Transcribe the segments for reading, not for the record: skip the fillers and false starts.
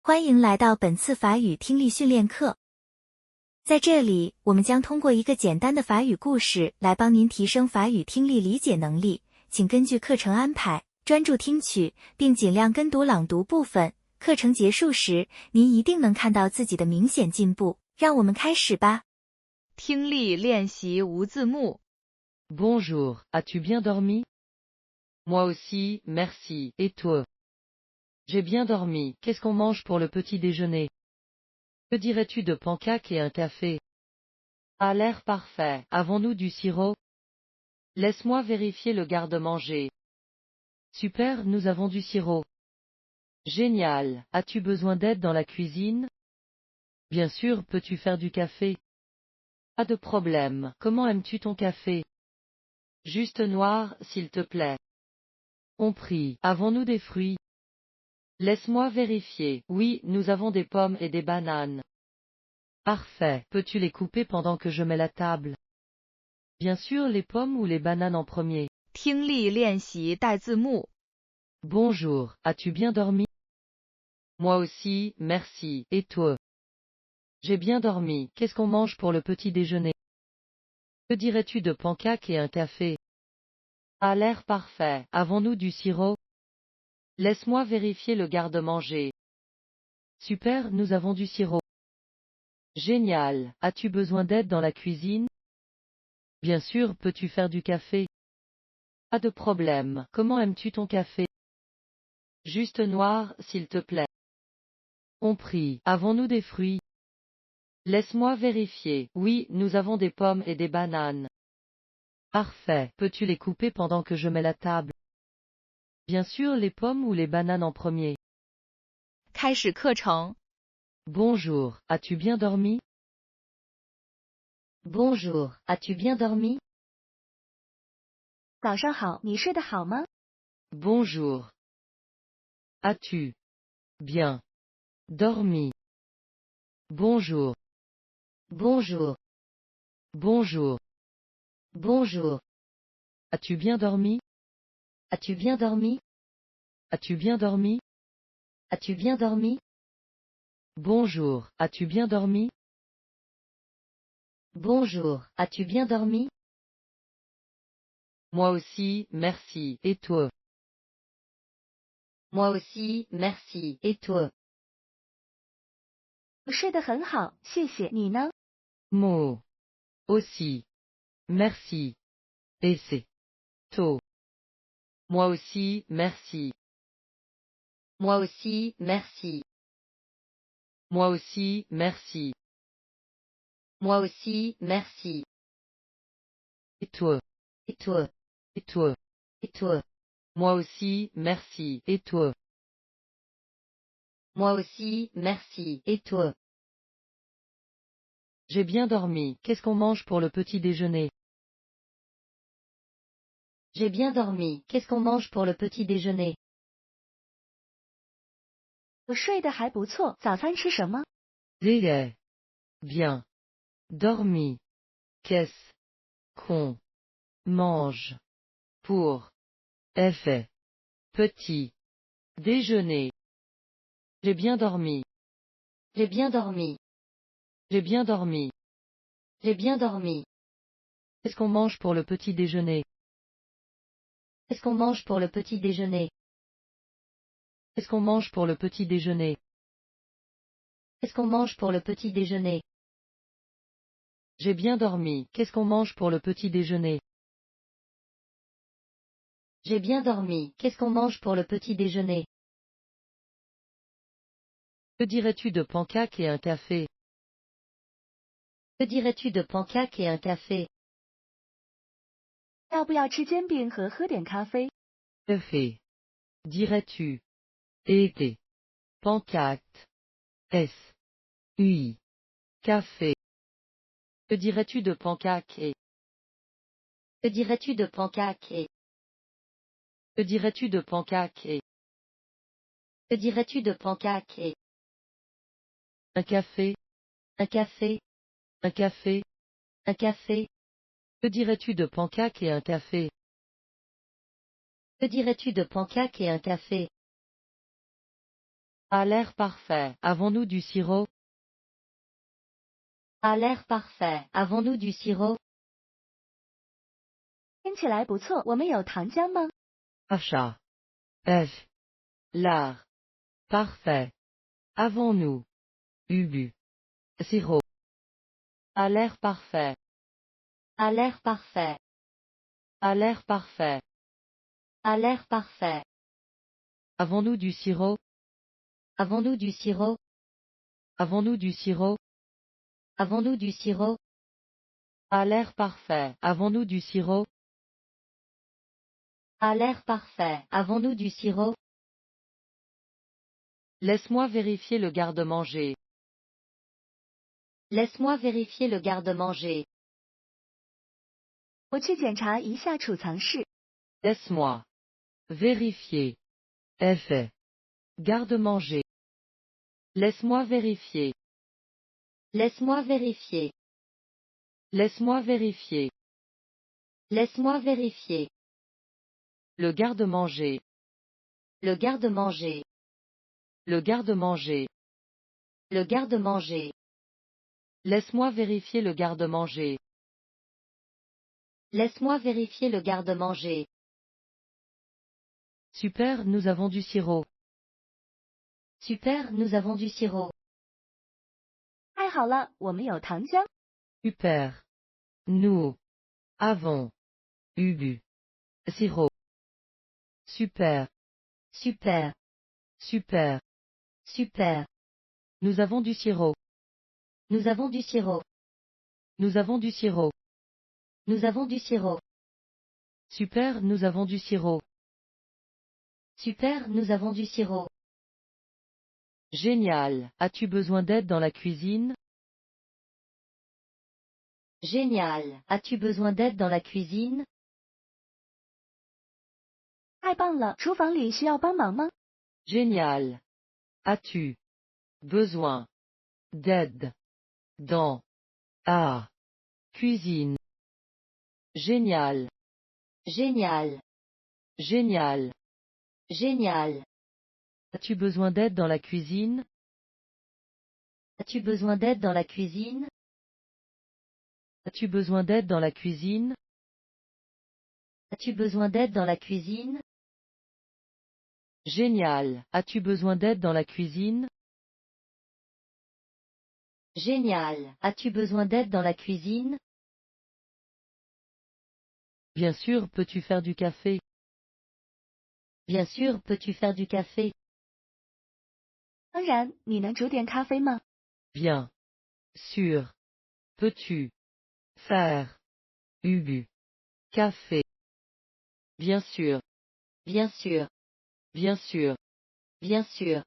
欢迎来到本次法语听力训练课。在这里，我们将通过一个简单的法语故事来帮您提升法语听力理解能力，请根据课程安排，专注听取，并尽量跟读朗读部分。课程结束时，您一定能看到自己的明显进步。让我们开始吧。听力练习无字幕。 Bonjour, as-tu bien dormi? Moi aussi, merci, et toi? J'ai bien dormi, qu'est-ce qu'on mange pour le petit déjeuner? Que dirais-tu de pancakes et un café? A l'air parfait, avons-nous du sirop? Laisse-moi vérifier le garde-manger. Super, nous avons du sirop. Génial, as-tu besoin d'aide dans la cuisine? Bien sûr, peux-tu faire du café? Pas de problème, comment aimes-tu ton café? Juste noir, s'il te plaît. Compris, avons-nous des fruits? Laisse-moi vérifier, oui, nous avons des pommes et des bananes. Parfait, peux-tu les couper pendant que je mets la table? Bien sûr, les pommes ou les bananes en premier. 听力练习带字幕。 Bonjour, as-tu bien dormi? Moi aussi, merci, et toi? J'ai bien dormi, qu'est-ce qu'on mange pour le petit déjeuner? Que dirais-tu de pancakes et un café? A l'air parfait, avons-nous du sirop? Laisse-moi vérifier le garde-manger. Super, nous avons du sirop. Génial, as-tu besoin d'aide dans la cuisine? Bien sûr, peux-tu faire du café? Pas de problème, comment aimes-tu ton café? Juste noir, s'il te plaît. Compris, avons-nous des fruits? Laisse-moi vérifier, oui, nous avons des pommes et des bananes. Parfait, peux-tu les couper pendant que je mets la table? Bien sûr, les pommes ou les bananes en premier. 开始课程。 Bonjour, as-tu bien dormi? Bonjour, as-tu bien dormi? 早上好，你睡得好吗？ Bonjour. As-tu bien dormi? Bonjour. Bonjour, Bonjour. bonjour, As-tu bien dormi? as-tu bien dormi? As-tu bien dormi? As-tu bien dormi? Bonjour, as-tu bien dormi? Bonjour, as-tu bien dormi? Moi aussi, merci, et toi? Moi aussi, merci, et toi? 我睡得很好，谢谢。你呢？ Moi aussi, merci, et c'est toi? Moi aussi, merci. Moi aussi, merci. Moi aussi, merci. Moi aussi, merci. Et toi? Et toi? Et toi? Et toi? Moi aussi, merci, et toi? Moi aussi, merci, et toi? J'ai bien dormi, qu'est-ce qu'on mange pour le petit déjeuner? J'ai bien dormi, qu'est-ce qu'on mange pour le petit déjeuner? 我睡得还不错，早餐吃什么？ J'ai bien dormi. Qu'est-ce qu'on mange pour effet petit déjeuner? J'ai bien dormi. J'ai bien dormi. J'ai bien dormi. J'ai bien dormi. Qu'est-ce qu'on mange pour le petit déjeuner? Qu'est-ce qu'on mange pour le petit déjeuner? Qu'est-ce qu'on mange pour le petit déjeuner? Qu'est-ce qu'on mange pour le petit déjeuner? J'ai bien dormi, qu'est-ce qu'on mange pour le petit déjeuner? J'ai bien dormi, qu'est-ce qu'on mange pour le petit déjeuner? Que dirais-tu de pancakes et un café? Que dirais-tu de pancakes et un café? 要不要吃煎饼和喝点咖啡？ Café. Dirais-tu? Et des pancakes. S. UI. Café. Que dirais-tu de pancakes et? Que dirais-tu de pancakes et? Que dirais-tu de pancakes et? Que dirais-tu de pancakes et? Un café? Un café? Un café? Un café? Que dirais-tu de pancakes et un café? Que dirais-tu de pancakes et un café? A l'air parfait. Avons-nous du sirop? A l'air parfait. Avons-nous du sirop? 听起来不错，我们有糖浆吗？ Achat. F. L'art. Parfait. Avons-nous? Ubu. Sirop. A l'air parfait. A l'air parfait. A l'air parfait. A l'air parfait. Avons-nous du sirop? Avons-nous du sirop? Avons-nous du sirop? Avons-nous du sirop? A l'air parfait. Avons-nous du sirop? A l'air parfait. Avons-nous du sirop? Laisse-moi vérifier le garde-manger. Laisse-moi vérifier le garde-manger. 我去检查一下储藏室。 Laisse-moi vérifier. Effet. Garde-manger. Laisse-moi vérifier. Laisse-moi vérifier. Laisse-moi vérifier. Laisse-moi vérifier. Le garde-manger. Le garde-manger. Le garde-manger. Le garde-manger. Laisse-moi vérifier le garde-manger. Laisse-moi vérifier le garde-manger. Super, nous avons du sirop. Super, nous avons du sirop. 太好了，我们有糖浆。 Super. Nous avons eu sirop. Super. Super. Super. Super. Nous avons du sirop. Nous avons du sirop. Nous avons du sirop. Nous avons du sirop. Super, nous avons du sirop. Super, nous avons du sirop. Génial. As-tu besoin d'aide dans la cuisine? Génial. As-tu besoin d'aide dans la cuisine? 太棒了，厨房里需要帮忙吗？ Génial. As-tu besoin d'aide dans la cuisine? Génial. Génial. Génial. Génial. As-tu besoin d'aide dans la cuisine? As-tu besoin d'aide dans la cuisine? As-tu besoin d'aide dans la cuisine? As-tu besoin d'aide dans la cuisine? Génial. As-tu besoin d'aide dans la cuisine? Génial. As-tu besoin d'aide dans la cuisine? Bien sûr, peux-tu faire du café? Bien sûr, peux-tu faire du café? 当然，你能煮点咖啡吗？ Bien sûr. Peux-tu faire du café? Bien sûr. Bien sûr. Bien sûr. Bien sûr.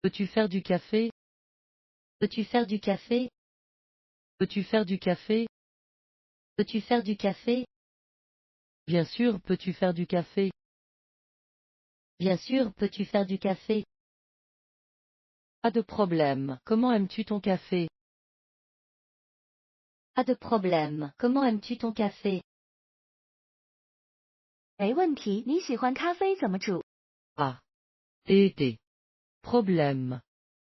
Peux-tu faire du café? Peux-tu faire du café? Peux-tu faire du café? Peux-tu faire du café? Bien sûr, peux-tu faire du café? Bien sûr, peux-tu faire du café? Pas de problème. Comment aimes-tu ton café? Pas de problème. Comment aimes-tu ton café? 没问题，你喜欢咖啡怎么煮？ Ah. Et des problèmes.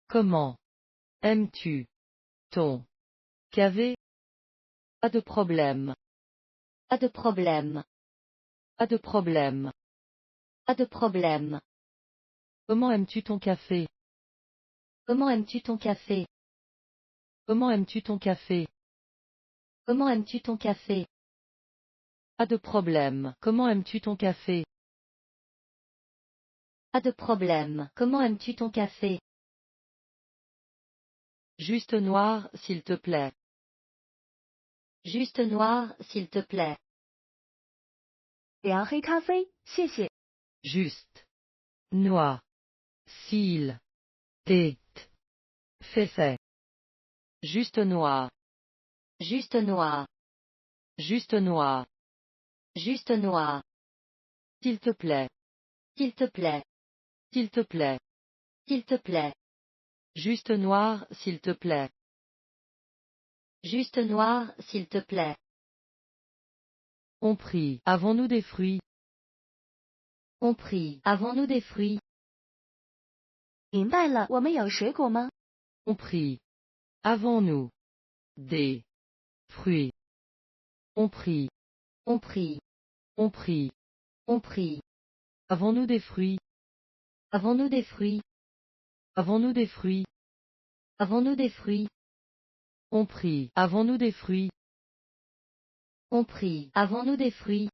Comment aimes-tu ton café? Pas de problème. Pas de problème. Pas de problème. Pas de problème. Comment aimes-tu ton café? Comment aimes-tu ton café? Comment aimes-tu ton café? Comment aimes-tu ton café? Pas de problème. Comment aimes-tu ton café? Pas de problème. Comment aimes-tu ton café? Juste noir, s'il te plaît. Juste noir, s'il te plaît. 两黑咖啡，谢谢。 Juste noir. S'il te fait. Juste noir. Juste noir. Juste noir. Juste noir. S'il te plaît. S'il te plaît. S'il te plaît. S'il te plaît. Juste noir, s'il te plaît. Juste noir, s'il te plaît. On prie. Avons-nous des fruits? On prie. Avons-nous des fruits? 明白了，我们有水果吗？ Compris. Avons-nous des fruits? Compris. Compris. Compris. Compris. Avons-nous des fruits? Avons-nous des fruits? Avons-nous des fruits? Avons-nous des fruits? Compris. Avons-nous des fruits? Compris. Avons-nous des fruits?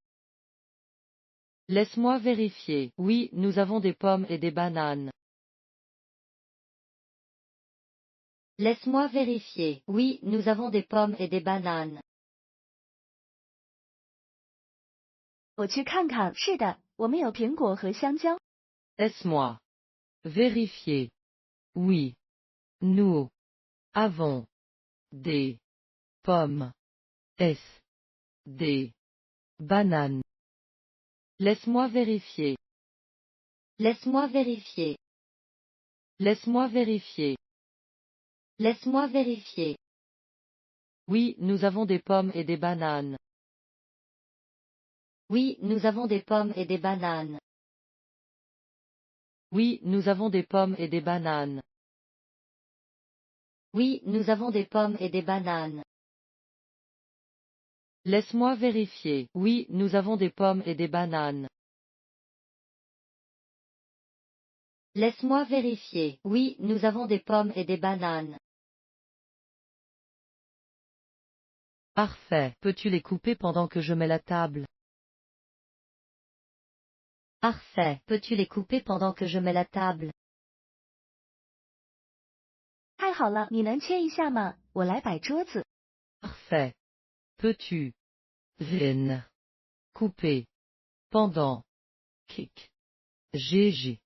Laisse-moi vérifier. Oui, nous avons des pommes et des bananes. Laisse-moi vérifier. Oui, nous avons des pommes et des bananes. 我去看看。是的，我们有苹果和香蕉。 Laisse-moi vérifier. Oui, nous avons des pommes et des bananes. Laisse-moi vérifier. Laisse-moi vérifier. Laisse-moi vérifier. Laisse-moi vérifier. Oui, nous avons des pommes et des bananes. Oui, nous avons des pommes et des bananes. Oui, nous avons des pommes et des bananes. Oui, nous avons des pommes et des bananes. Laisse-moi vérifier. Oui, nous avons des pommes et des bananes. Laisse-moi vérifier. Oui, nous avons des pommes et des bananes. Parfait. Peux-tu les couper pendant que je mets la table? Parfait. Peux-tu les couper pendant que je mets la table? 太好了，你能切一下吗？我来摆桌子。 Parfait. Peux-tu les couper pendant que je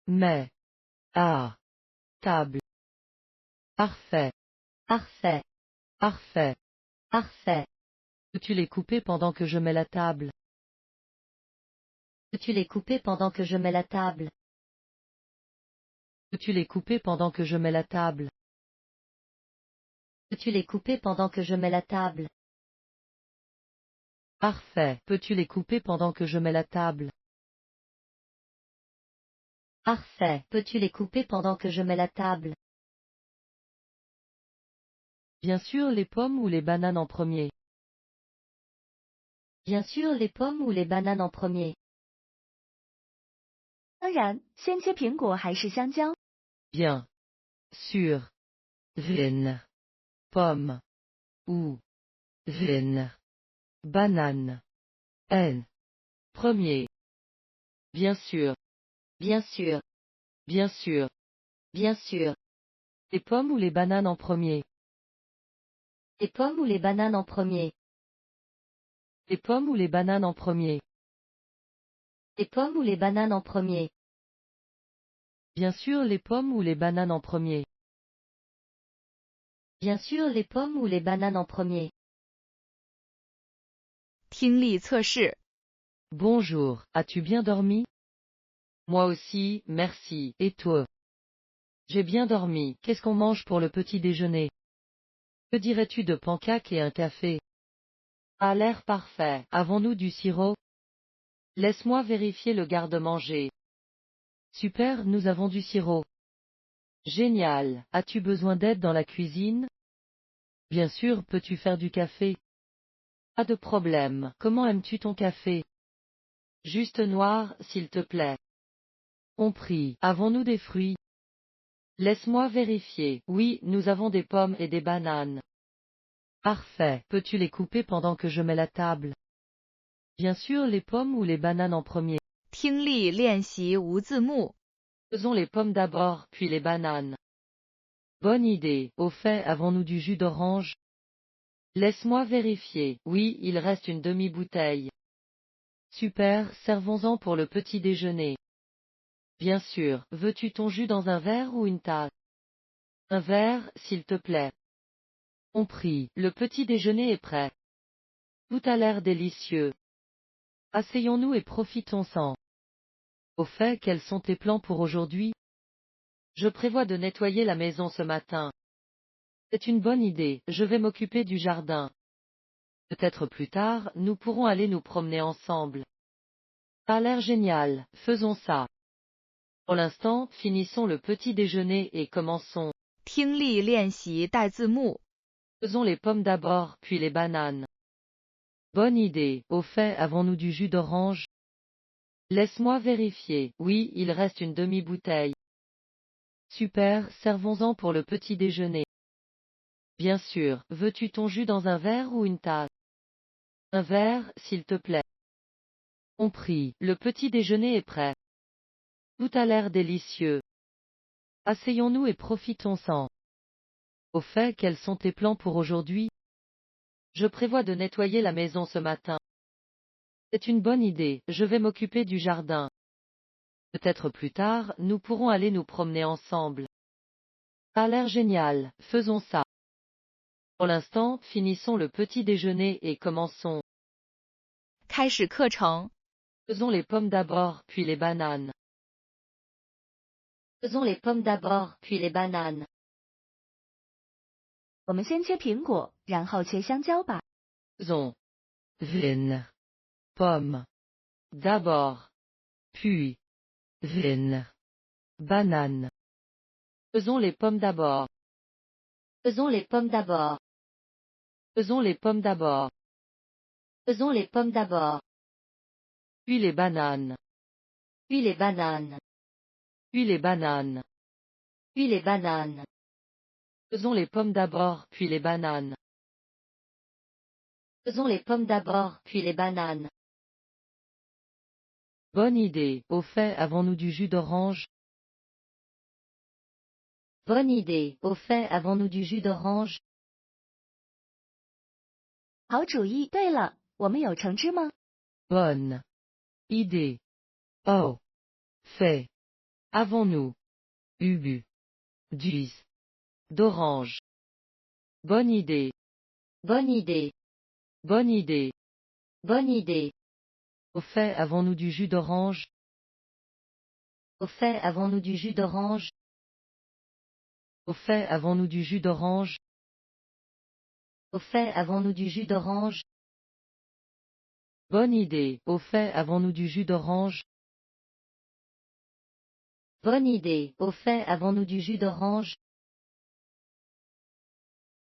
mets à table? Parfait. Parfait. Parfait. Parfait. Peux-tu les couper pendant que je mets la table? Peux-tu les couper pendant que je mets la table? Peux-tu les couper pendant que je mets la table? Peux-tu les couper pendant que je mets la table? Parfait. Peux-tu les couper pendant que je mets la table? Parfait. Peux-tu les couper pendant que je mets la table? Bien sûr, les pommes ou les bananes en premier. Bien sûr, les pommes ou les bananes en premier. 当然，先切苹果还是香蕉？ Bien sûr. Les pommes ou les bananes en premier. Bien sûr. Bien sûr. Bien sûr. Bien sûr. Les pommes ou les bananes en premier. Les pommes ou les bananes en premier. Les pommes ou les bananes en premier. Les pommes ou les bananes en premier. Bien sûr, les pommes ou les bananes en premier. Bien sûr, les pommes ou les bananes en premier. 听力测试。 Bonjour, as-tu bien dormi? Moi aussi, merci, et toi? J'ai bien dormi. Qu'est-ce qu'on mange pour le petit déjeuner? Que dirais-tu de pancakes et un café? A l'air parfait. Avons-nous du sirop? Laisse-moi vérifier le garde-manger. Super, nous avons du sirop. Génial. As-tu besoin d'aide dans la cuisine? Bien sûr, peux-tu faire du café? Pas de problème. Comment aimes-tu ton café? Juste noir, s'il te plaît. Compris. Avons-nous des fruits? Laisse-moi vérifier. Oui, nous avons des pommes et des bananes. Parfait. Peux-tu les couper pendant que je mets la table? Bien sûr, les pommes ou les bananes en premier. 听力练习无字幕。 Faisons les pommes d'abord, puis les bananes. Bonne idée. Au fait, avons-nous du jus d'orange? Laisse-moi vérifier. Oui, il reste une demi-bouteille. Super, servons-en pour le petit déjeuner. Bien sûr. Veux-tu ton jus dans un verre ou une tasse? Un verre, s'il te plaît. Compris. Le petit déjeuner est prêt. Tout a l'air délicieux. Asseyons-nous et profitons-en. Au fait, quels sont tes plans pour aujourd'hui? Je prévois de nettoyer la maison ce matin. C'est une bonne idée, je vais m'occuper du jardin. Peut-être plus tard, nous pourrons aller nous promener ensemble. Ça a l'air génial, faisons ça. Pour l'instant, finissons le petit déjeuner et commençons. 听力练习带字幕。 Faisons les pommes d'abord, puis les bananes. Bonne idée. Au fait, avons-nous du jus d'orange? Laisse-moi vérifier. Oui, il reste une demi-bouteille. Super, servons-en pour le petit déjeuner. Bien sûr, veux-tu ton jus dans un verre ou une tasse? Un verre, s'il te plaît. Compris, le petit déjeuner est prêt. Tout a l'air délicieux. Asseyons-nous et profitons-en. Au fait, quels sont tes plans pour aujourd'hui? Je prévois de nettoyer la maison ce matin. C'est une bonne idée, je vais m'occuper du jardin. Peut-être plus tard, nous pourrons aller nous promener ensemble. Ça a l'air génial, faisons ça. Pour l'instant, finissons le petit déjeuner et commençons. 开始课程。 Faisons les pommes d'abord, puis les bananes. Faisons les pommes d'abord, puis les bananes. 我们先切苹果，然后切香蕉吧。 Faisons. Vienne. Pommes. D'abord. Puis. Vienne. Banane. Faisons les pommes d'abord. Faisons les pommes d'abord. Faisons les pommes d'abord. Faisons les pommes d'abord. Puis les bananes. Puis les bananes. Puis les bananes. Puis les bananes. Faisons les pommes d'abord, puis les bananes. Faisons les pommes d'abord, puis les bananes. Bonne idée. Au fait, avons-nous du jus d'orange? Bonne idée. Au fait, avons-nous du jus d'orange? 好主意。对了，我们有橙汁吗？ Bonne idée. Oh. Fait. Avons-nous eu jus d'orange? Bonne idée. Bonne idée. Bonne idée. Bonne idée. Au fait, avons-nous du jus d'orange? Au fait, avons-nous du jus d'orange? Au fait, avons-nous du jus d'orange? Au fait, avons-nous du jus d'orange? Bonne idée. Au fait, avons-nous du jus d'orange? Bonne idée. Au fait, avons-nous du jus d'orange?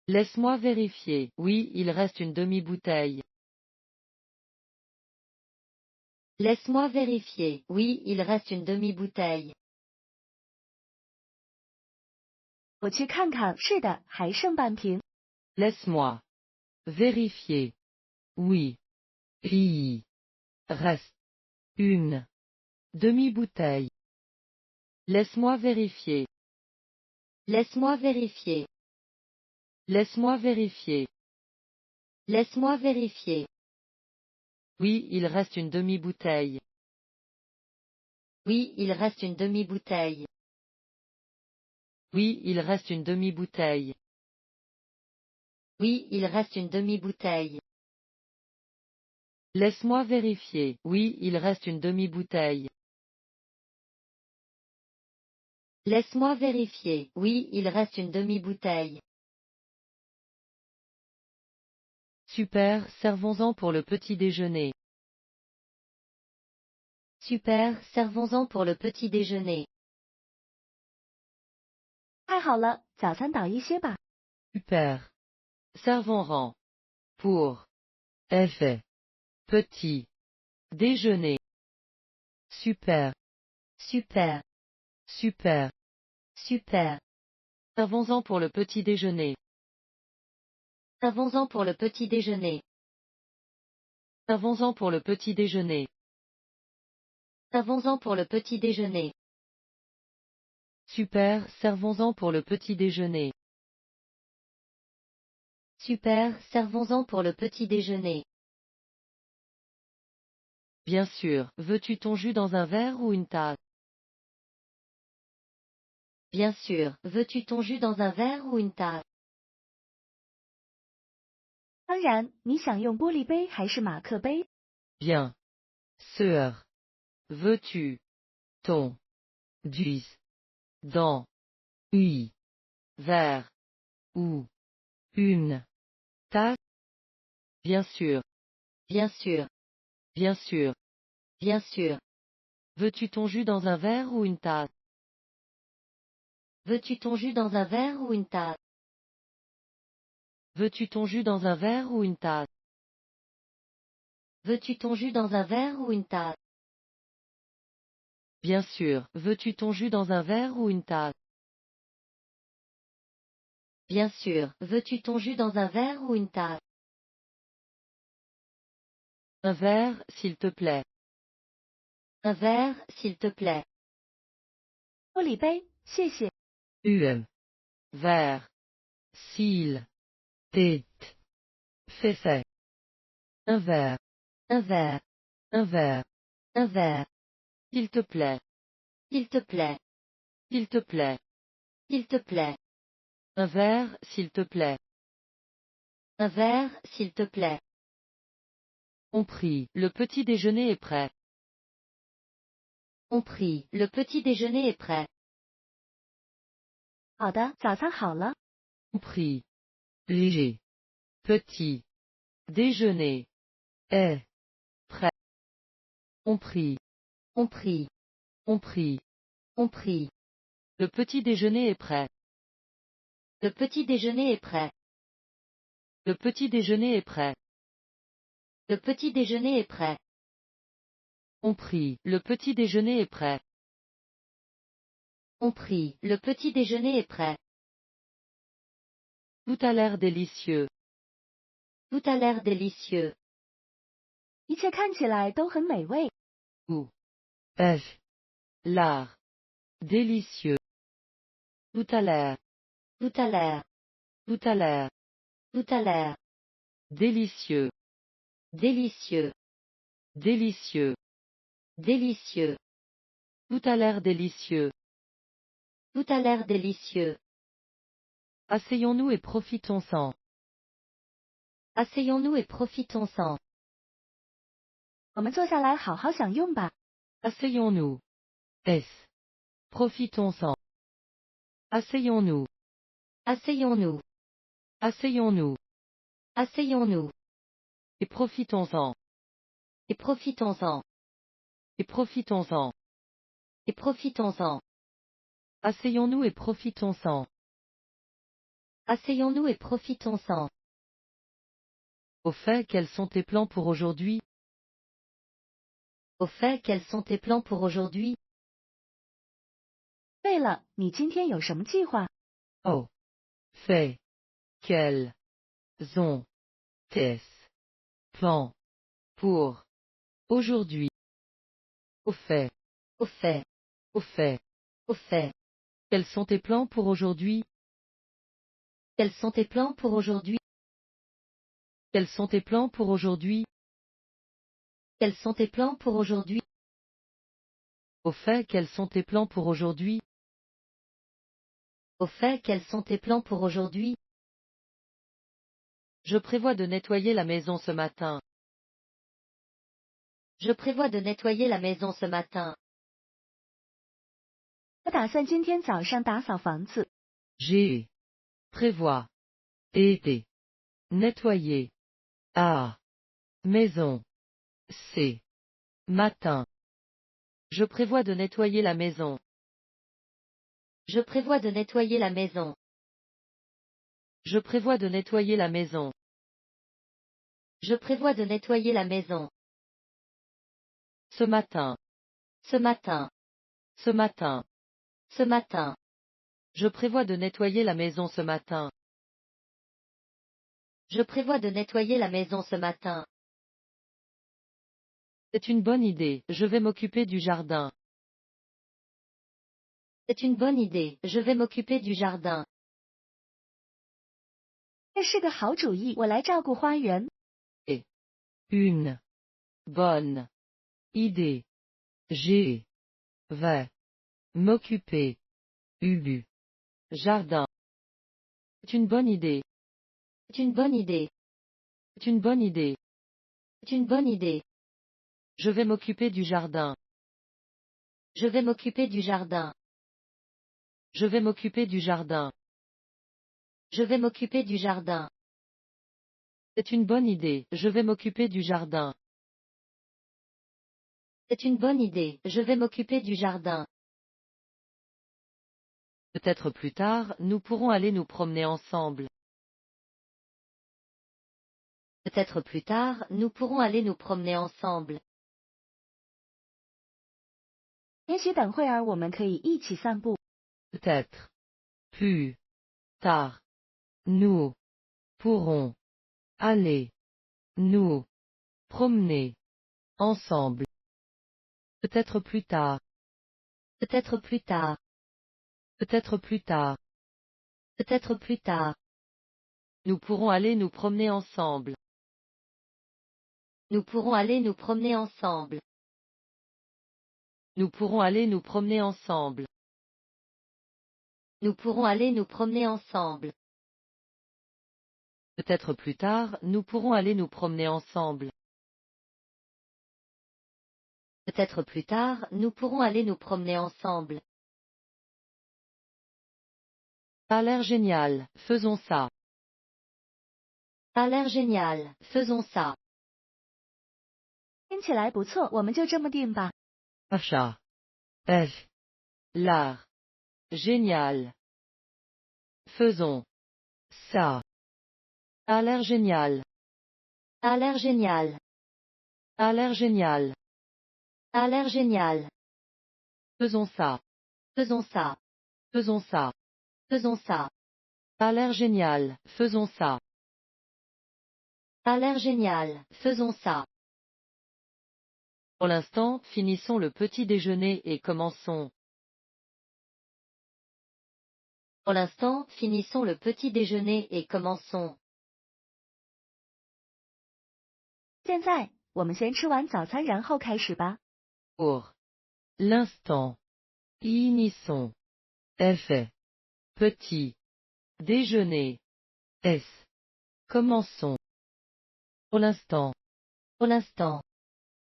Laisse-moi vérifier. Oui, il reste une demi-bouteille. Laisse-moi vérifier. Oui, il reste une demi-bouteille. 我去看看。是的，还剩半瓶。 Laisse-moi vérifier. Oui. Il reste une demi-bouteille. Laisse-moi vérifier. Laisse-moi vérifier. Laisse-moi vérifier. Laisse-moi vérifier. Oui, il reste une demi-bouteille. Oui, il reste une demi-bouteille. Oui, il reste une demi-bouteille. Oui, il reste une demi-bouteille. Laisse-moi vérifier. Oui, il reste une demi-bouteille. Laisse-moi vérifier. Oui, il reste une demi-bouteille. Super, servons-en pour le petit déjeuner. Super, servons-en pour le petit déjeuner. 太好了，早餐倒一些吧。 Super. Servons-en. Pour. Effet. Petit. Déjeuner. Super. Super. Super. Super. Servons-en pour le petit déjeuner. Servons-en pour le petit déjeuner. Servons-en pour le petit déjeuner. Servons-en pour le petit déjeuner. Super, servons-en pour le petit déjeuner. Super, servons-en pour le petit déjeuner. Bien sûr, veux-tu ton jus dans un verre ou une tasse? Bien sûr, veux-tu ton jus dans un verre ou une tasse? 当然，你想用玻璃杯还是马克杯？ Bien sûr. Veux-tu ton jus dans un verre ou une tasse? Bien sûr. Bien sûr. Bien sûr. Bien sûr. Veux-tu ton jus dans un verre ou une tasse? Veux-tu ton jus dans un verre ou une tasse? Veux-tu ton jus dans un verre ou une tasse? Veux-tu ton jus dans un verre ou une tasse? Bien sûr, veux-tu ton jus dans un verre ou une tasse? Bien sûr, veux-tu ton jus dans un verre ou une tasse? Un verre, s'il te plaît. Un verre, s'il te plaît. 玻璃杯，谢谢。Verre. S'il. T'est. Fait. Un verre. Un verre. Un verre. Un verre. S'il te plaît. S'il te plaît. S'il te plaît. S'il te plaît. Un verre, s'il te plaît. Un verre, s'il te plaît. Compris, le petit déjeuner est prêt. Compris, le petit déjeuner est prêt. 好的，早餐好了。 Compris. Léger. Petit. Déjeuner. Est. Prêt. Compris. Compris. Compris. Compris. Le petit déjeuner est prêt. Le petit déjeuner est prêt. Le petit déjeuner est prêt. Le petit déjeuner est prêt. Compris, le petit déjeuner est prêt. Compris, le petit déjeuner est prêt. Tout a l'air délicieux. Tout a l'air délicieux. 一切看起来都很美味。 Ou. Est. L'art. Délicieux. Tout a l'air. Tout a l'air. Tout a l'air. Tout a l'air. Délicieux. Délicieux. Délicieux. Délicieux. Tout a l'air délicieux. Tout a l'air délicieux. Asseyons-nous et profitons-en. Asseyons-nous et profitons-en. 我们坐下来好好享用吧。 Asseyons-nous. S. Profitons-en. Asseyons-nous. Asseyons-nous. Asseyons-nous. Asseyons-nous. Et profitons-en. Et profitons-en. Et profitons-en. Et profitons-en. Asseyons-nous et profitons-en. Asseyons-nous et profitons-en. Au fait, quels sont tes plans pour aujourd'hui? Au fait, quels sont tes plans pour aujourd'hui? 对了，你今天有什么计划？ Au fait, quels sont tes plans pour aujourd'hui? Au fait, Au fait. au fait, Au fait. quels sont tes plans pour aujourd'hui? Quels sont tes plans pour aujourd'hui? Quels sont tes plans pour aujourd'hui? Quels sont tes plans pour aujourd'hui? Au fait, quels sont tes plans pour aujourd'hui? Au fait, quels sont tes plans pour aujourd'hui? Je prévois de nettoyer la maison ce matin. Je prévois de nettoyer la maison ce matin. 我打算今天早上打扫房子。 J'ai. Prévoit. Aider. Nettoyer. A. Maison. C. Matin. Je prévois de nettoyer la maison. Je prévois de nettoyer la maison. Je prévois de nettoyer la maison. Je prévois de nettoyer la maison. Ce matin. Ce matin. Ce matin. Ce matin. Je prévois de nettoyer la maison ce matin. Je prévois de nettoyer la maison ce matin. C'est une bonne idée, je vais m'occuper du jardin. C'est une bonne idée, je vais m'occuper du jardin. 这是个好主意，我来照顾花园。 Une. Bonne. Idée. J'ai. Vais. M'occuper. Ubu. Jardin. C'est une bonne idée. C'est une bonne idée. C'est une bonne idée. C'est une bonne idée. Je vais m'occuper du jardin. Je vais m'occuper du jardin. Je vais m'occuper du jardin. Je vais m'occuper du jardin. C'est une bonne idée, je vais m'occuper du jardin. C'est une bonne idée, je vais m'occuper du jardin. Peut-être plus tard, nous pourrons aller nous promener ensemble. Peut-être plus tard, nous pourrons aller nous promener ensemble. 也许等会儿我们可以一起散步。 Peut-être. Plus tard. Nous pourrons aller nous promener ensemble. Peut-être plus tard. Peut-être plus tard. Peut-être plus tard. Peut-être plus tard. Nous pourrons aller nous promener ensemble. Nous pourrons aller nous promener ensemble. Nous pourrons aller nous promener ensemble. Nous pourrons aller nous promener ensemble. Peut-être plus tard, nous pourrons aller nous promener ensemble. Peut-être plus tard, nous pourrons aller nous promener ensemble. Ça a l'air génial, faisons ça. Ça a l'air génial, faisons ça. 听起来不错，我们就这么定吧。 Achat. F. L'art. Génial. Faisons ça. Ça a l'air génial. Ça a l'air génial. Ça a l'air génial. Ça a l'air génial. Faisons ça. Faisons ça. Faisons ça. Faisons ça. Ça a l'air génial, faisons ça. Ça a l'air génial, faisons ça. Pour l'instant, finissons le petit déjeuner et commençons. Pour l'instant, finissons le petit déjeuner et commençons. 现在，我们先吃完早餐，然后开始吧。 Pour l'instant, finissons. F. Petit déjeuner. S. Commençons. Pour l'instant. Pour l'instant.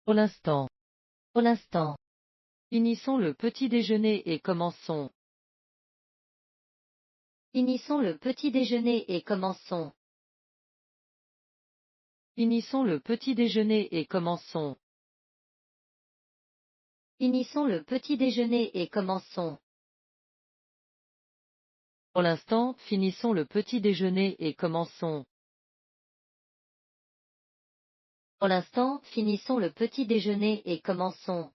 Pour l'instant. Pour l'instant. Finissons le petit déjeuner et commençons. Finissons le petit déjeuner et commençons. Finissons le petit déjeuner et commençons. Finissons le petit déjeuner et commençons. Pour l'instant, finissons le petit déjeuner et commençons. Pour l'instant, finissons le petit déjeuner et commençons.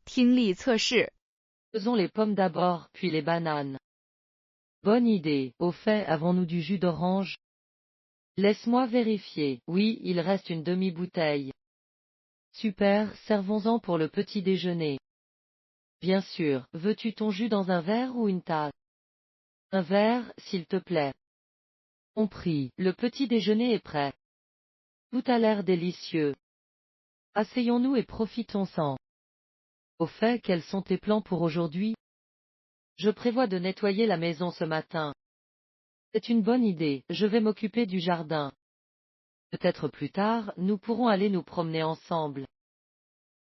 听力测试。 Faisons les pommes d'abord, puis les bananes. Bonne idée. Au fait, avons-nous du jus d'orange? Laisse-moi vérifier. Oui, il reste une demi-bouteille. Super, servons-en pour le petit déjeuner. Bien sûr, veux-tu ton jus dans un verre ou une tasse? Un verre, s'il te plaît. Compris, le petit déjeuner est prêt. Tout a l'air délicieux. Asseyons-nous et profitons-en. Au fait, quels sont tes plans pour aujourd'hui? Je prévois de nettoyer la maison ce matin. C'est une bonne idée, je vais m'occuper du jardin. Peut-être plus tard, nous pourrons aller nous promener ensemble.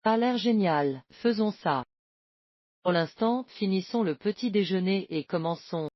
Ça a l'air génial, faisons ça. Pour l'instant, finissons le petit déjeuner et commençons.